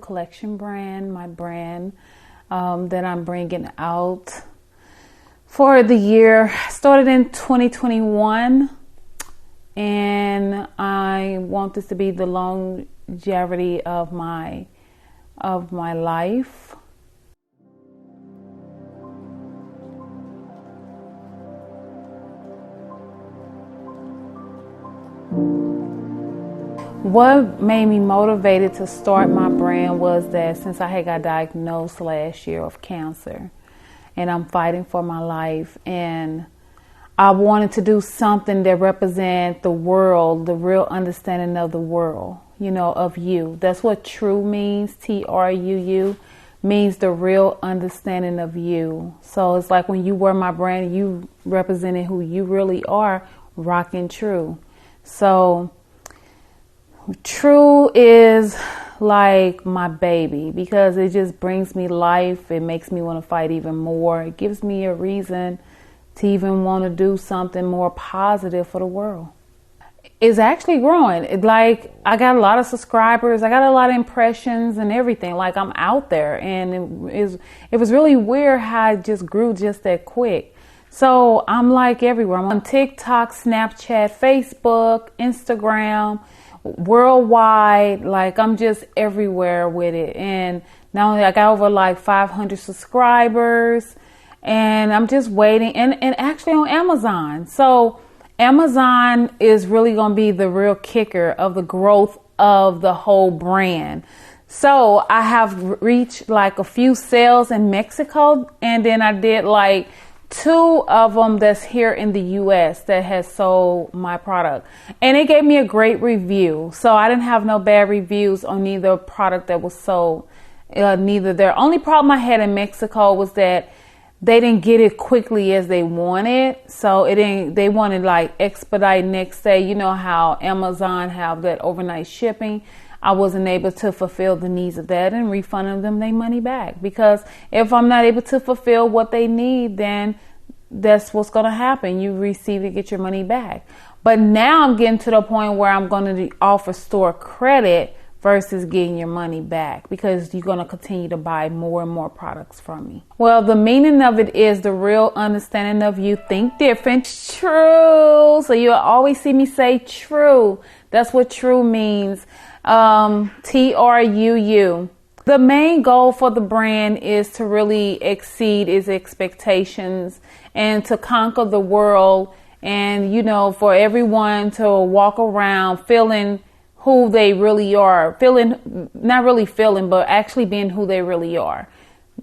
collection brand, my brand that I'm bringing out for the year. Started in 2021, and I want this to be the longevity of my life. What made me motivated to start my brand was that since I had got diagnosed last year of cancer, and I'm fighting for my life, and I wanted to do something that represents the world, the real understanding of the world, of you. That's what TRUU means. TRUU means the real understanding of you. So it's like when you wear my brand, you representing who you really are, rocking TRUU. So TRUU is like my baby because it just brings me life. It makes me want to fight even more. It gives me a reason to even want to do something more positive for the world. It's actually growing. Like, I got a lot of subscribers. I got a lot of impressions and everything. Like, I'm out there, and it was really weird how it just grew just that quick. So I'm like everywhere. I'm on TikTok, Snapchat, Facebook, Instagram, worldwide. Like, I'm just everywhere with it. And not only I got over like 500 subscribers, and I'm just waiting, and actually on Amazon. So Amazon is really going to be the real kicker of the growth of the whole brand. So I have reached like a few sales in Mexico, and then I did like 2 of them that's here in the US that has sold my product, and it gave me a great review. So I didn't have no bad reviews on either product that was sold, neither there. Only problem I had in Mexico was that they didn't get it quickly as they wanted. So they wanted like expedite next day. You know how Amazon have that overnight shipping. I wasn't able to fulfill the needs of that and refunded them their money back, because if I'm not able to fulfill what they need, then that's what's going to happen. You receive it, get your money back. But now I'm getting to the point where I'm going to offer store credit versus getting your money back, because you're going to continue to buy more and more products from me. Well, the meaning of it is the real understanding of you. Think different. TRUU. So you'll always see me say TRUU. That's what TRUU means. TRUU. The main goal for the brand is to really exceed its expectations and to conquer the world, and for everyone to walk around feeling who they really are, not really feeling, but actually being who they really are.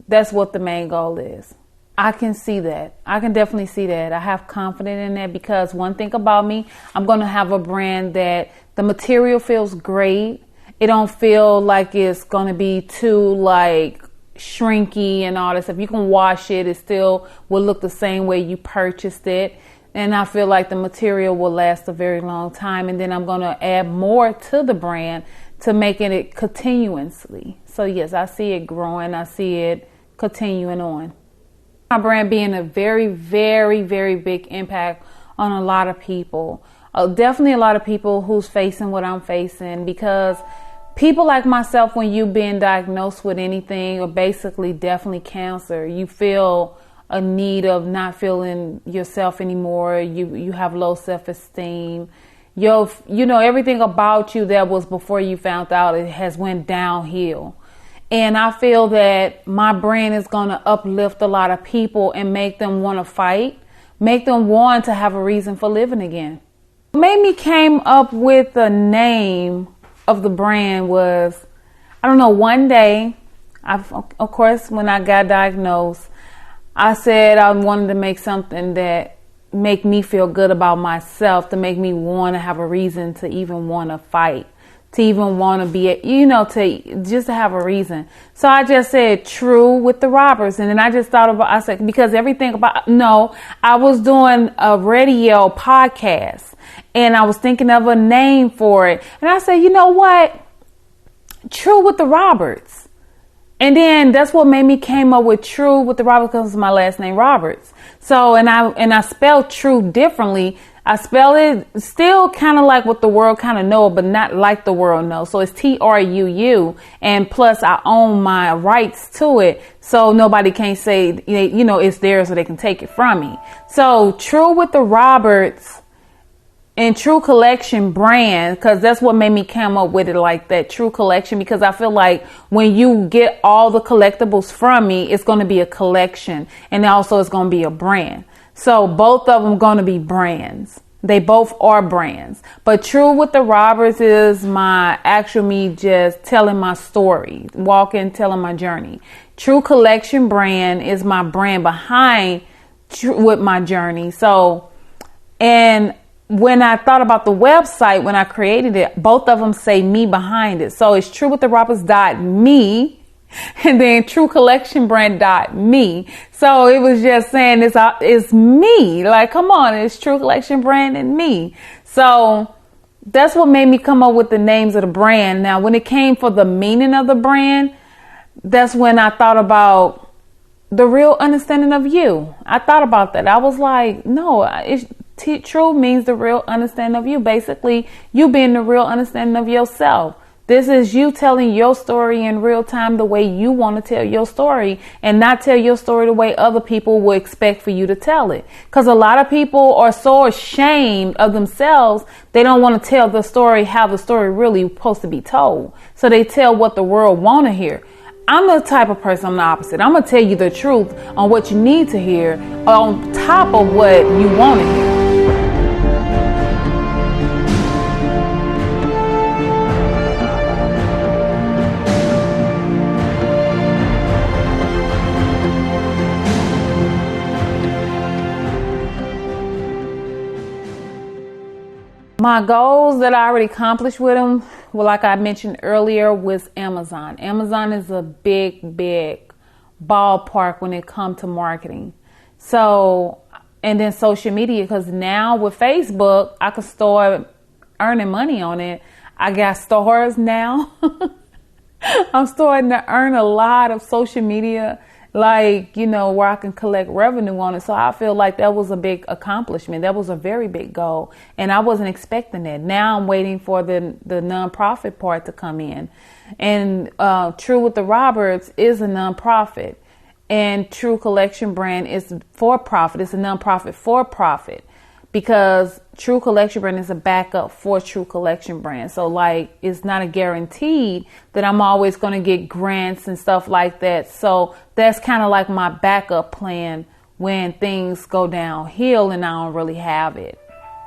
That's what the main goal is. I can see that. I can definitely see that. I have confidence in that, because one thing about me, I'm going to have a brand that the material feels great. It don't feel like it's going to be too like shrinky and all that stuff. You can wash it. It still will look the same way you purchased it. And I feel like the material will last a very long time. And then I'm going to add more to the brand to making it continuously. So yes, I see it growing. I see it continuing on. My brand being a very, very, very big impact on a lot of people. Definitely a lot of people who's facing what I'm facing, because people like myself, when you've been diagnosed with anything, or basically definitely cancer, you feel a need of not feeling yourself anymore. You have low self-esteem. Everything about you that was before you found out, it has went downhill. And I feel that my brand is going to uplift a lot of people and make them want to fight, make them want to have a reason for living again. What made me came up with the name of the brand was, I don't know, one day, of course, when I got diagnosed, I said I wanted to make something that make me feel good about myself, to make me want to have a reason to even want to fight, to even want to be, to have a reason. So I just said TRUU with the robbers. And then I just thought about, I said, because everything about, I was doing a radio podcast and I was thinking of a name for it. And I said, you know what? TRUU with the Roberts. And then that's what made me came up with TRUU with the Roberts, because it's my last name, Roberts. So, and I spelled TRUU differently. I spell it still kind of like what the world kind of know, but not like the world knows. So it's TRUU, and plus I own my rights to it, so nobody can say, you know, it's theirs so they can take it from me. So TRUU with the Roberts and TRUU Collection brand, because that's what made me come up with it like that, TRUU Collection, because I feel like when you get all the collectibles from me, it's going to be a collection, and also it's going to be a brand. So both of them going to be brands. They both are brands. But TRUU with the Roberts is my actual me just telling my story, walking, telling my journey. TRUU Collection brand is my brand behind with my journey. So, and when I thought about the website, when I created it, both of them say me behind it. So it's TRUUwiththeRoberts.me. And then TRUU Collection brand.me. So it was just saying it's me. Like, come on, it's TRUU Collection brand and me. So that's what made me come up with the names of the brand. Now, when it came for the meaning of the brand, that's when I thought about the real understanding of you. I thought about that. I was like, no, TRUU means the real understanding of you. Basically, you being the real understanding of yourself. This is you telling your story in real time the way you want to tell your story, and not tell your story the way other people will expect for you to tell it. Because a lot of people are so ashamed of themselves, they don't want to tell the story how the story really is supposed to be told. So they tell what the world want to hear. I'm the type of person, I'm the opposite. I'm going to tell you the truth on what you need to hear on top of what you want to hear. My goals that I already accomplished with them, well, like I mentioned earlier, was Amazon. Amazon is a big, big ballpark when it comes to marketing. So, and then social media, because now with Facebook, I can start earning money on it. I got stores now. I'm starting to earn a lot of social media, like, you know, where I can collect revenue on it. So I feel like that was a big accomplishment. That was a very big goal. And I wasn't expecting that. Now I'm waiting for the nonprofit part to come in. And TRUU with the Roberts is a nonprofit. And TRUU Collection brand is for profit. It's a nonprofit for profit. Because TRUU Collection brand is a backup for TRUU Collection brand. So like, it's not a guaranteed that I'm always going to get grants and stuff like that. So that's kind of like my backup plan when things go downhill and I don't really have it.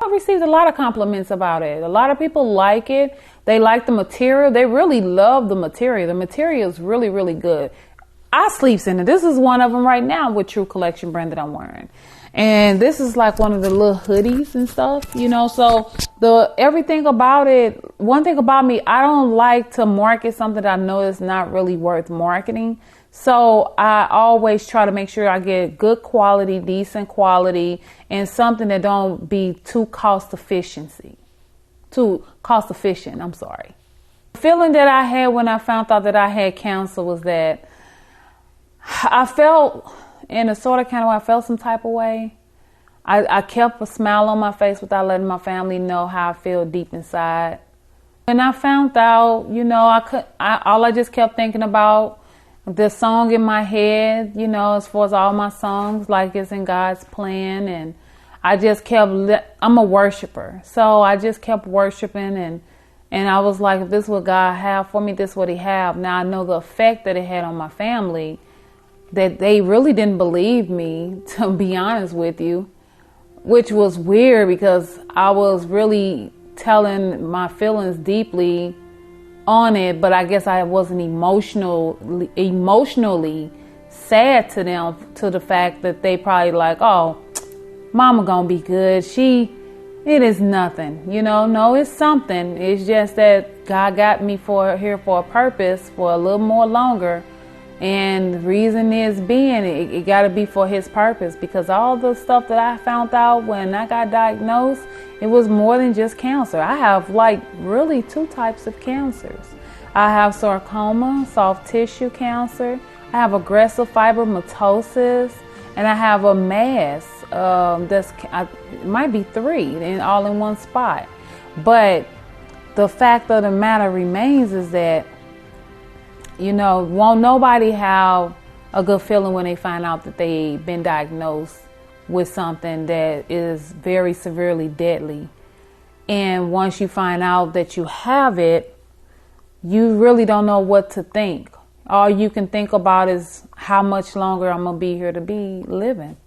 I received a lot of compliments about it. A lot of people like it. They like the material. They really love the material. The material is really, really good. I sleep in it. This is one of them right now with TRUU Collection brand that I'm wearing. And this is like one of the little hoodies and stuff, you know, so everything about it, one thing about me, I don't like to market something that I know is not really worth marketing. So I always try to make sure I get good quality, decent quality, and something that don't be too cost efficient. The feeling that I had when I found out that I had cancer was that I felt in a sort of kind of way, I felt some type of way. I kept a smile on my face without letting my family know how I feel deep inside. When I found out, you know, I just kept thinking about the song in my head, you know, as far as all my songs, like it's in God's plan. And I just kept, I'm a worshiper. So I just kept worshiping and I was like, if this is what God have for me, this is what he have. Now I know the effect that it had on my family, that they really didn't believe me, to be honest with you, which was weird because I was really telling my feelings deeply on it, but I guess I wasn't emotionally sad to them, to the fact that they probably like, oh, mama gonna be good. It is nothing, you know, no, it's something. It's just that God got me here for a purpose for a little more longer. And the reason is being, it got to be for his purpose, because all the stuff that I found out when I got diagnosed, it was more than just cancer. I have like really 2 types of cancers. I have sarcoma, soft tissue cancer. I have aggressive fibromatosis, and I have a mass, it might be 3 and all in one spot. But the fact of the matter remains is that, won't nobody have a good feeling when they find out that they've been diagnosed with something that is very severely deadly. And once you find out that you have it, you really don't know what to think. All you can think about is how much longer I'm going to be here to be living.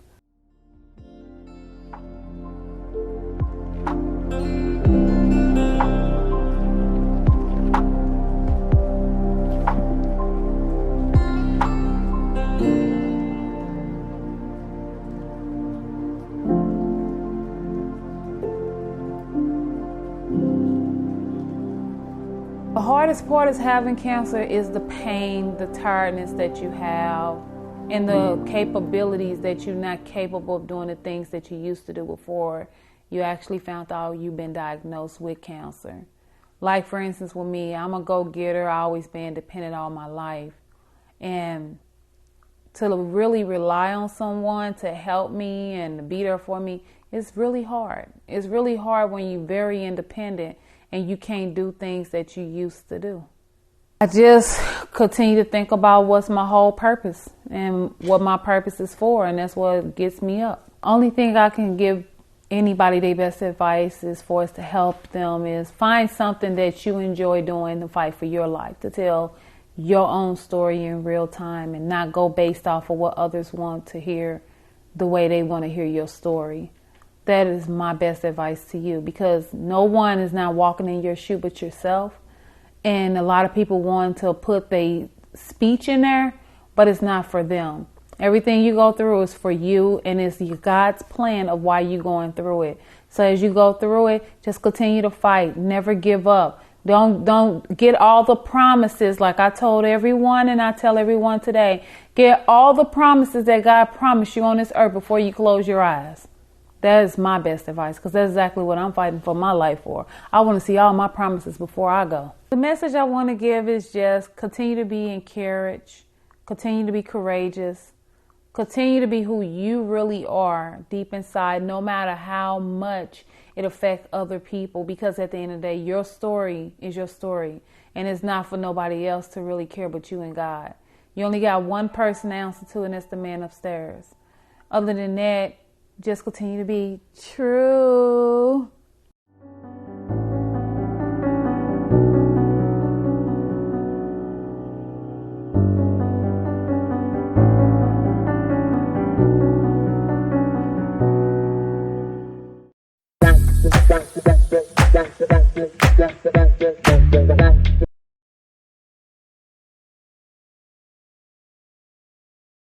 The hardest part is having cancer is the pain, the tiredness that you have, and the capabilities that you're not capable of doing the things that you used to do before you actually found out you've been diagnosed with cancer. Like, for instance, with me, I'm a go-getter. I always been independent all my life. And to really rely on someone to help me and to be there for me, it's really hard. It's really hard when you're very independent and you can't do things that you used to do. I just continue to think about what's my whole purpose and what my purpose is for, and that's what gets me up. Only thing I can give anybody their best advice is for us to help them is find something that you enjoy doing to fight for your life, to tell your own story in real time and not go based off of what others want to hear the way they want to hear your story. That is my best advice to you, because no one is not walking in your shoe but yourself. And a lot of people want to put their speech in there, but it's not for them. Everything you go through is for you, and it's God's plan of why you're going through it. So as you go through it, just continue to fight. Never give up. Don't get all the promises like I told everyone and I tell everyone today. Get all the promises that God promised you on this earth before you close your eyes. That is my best advice, because that's exactly what I'm fighting for my life for. I want to see all my promises before I go. The message I want to give is just continue to be encouraged, continue to be courageous, continue to be who you really are deep inside, no matter how much it affects other people, because at the end of the day, your story is your story, and it's not for nobody else to really care but you and God. You only got one person to answer to, and that's the man upstairs. Other than that, just continue to be true.